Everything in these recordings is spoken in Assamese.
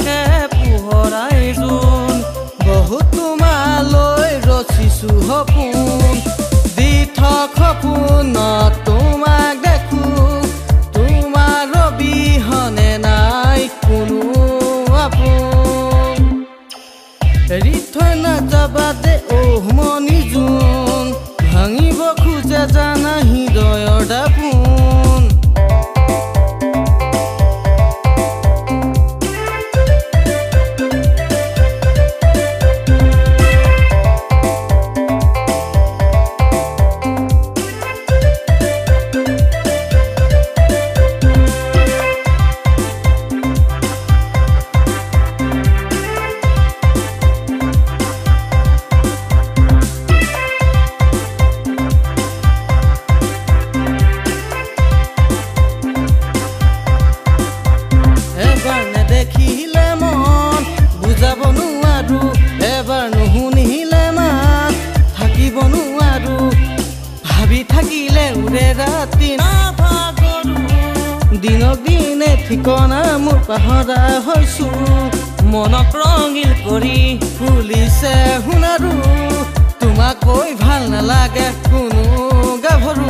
থাকে পোহৰাই জোন বহুত তোমালৈ ৰচিছো সপোন দি থক সপোন তোমাক দেখো তোমাৰ অবিহনে নাই কোনো আপোন এৰি থৈ নাযাবা দে মনি জোন ভাঙিব খোজে জানা হৃদয়ৰ দাপোন দেখিলে মন বুজাব নোৱাৰো এবাৰ নুশুনিলে মাত থাকিব নোৱাৰো ভাবি থাকিলে উৰে ৰাতি নাভাগৰো দিনক দিনে ঠিকনা মোৰ পাহৰা হৈছো মনক ৰঙিল কৰি ফুলিছে শুনাৰো তোমাক কৈ ভাল নালাগে কোনো গাভৰু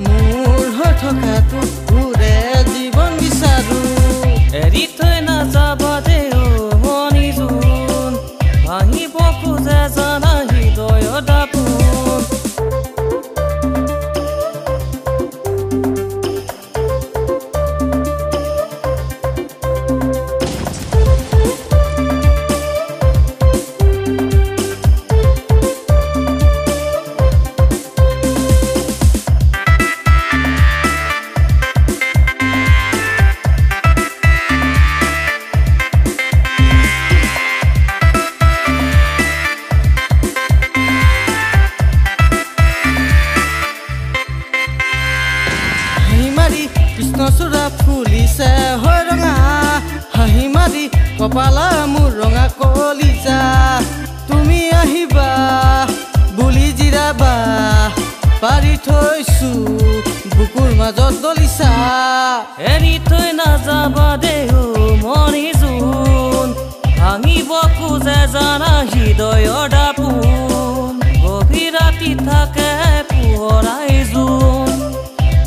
মোৰ হৈ থকাটো উৰে জীৱন বিচাৰো এৰি থৈ নাযাবা দে মনি জোন ভাঙিব খোজে জানা হৃদয়ৰ দাপোন কৃষ্ণচূড়া ফুলিছে হয় ৰঙা হাঁহি মাৰি কপালা মোৰ ৰঙা কলিজা তুমি আহিবা বুলি জিৰাবা পাৰি থৈছো বুকুৰ মাজত দলিছা এৰি থৈ নাযাবা দে মনি জোন ভাঙিব খোজে জানা হৃদয়ৰ দাপোন গভীৰ ৰাতি থাকে পোহৰাই জোন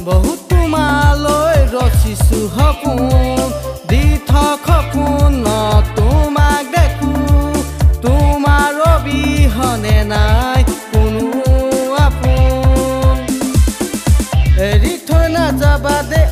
বহুত তোমালৈ ৰচিছো সপোন দি থক সপোন তোমাক দেখো তোমাৰ অবিহনে নাই কোনো আপোন এৰি থৈ নাযাবা দে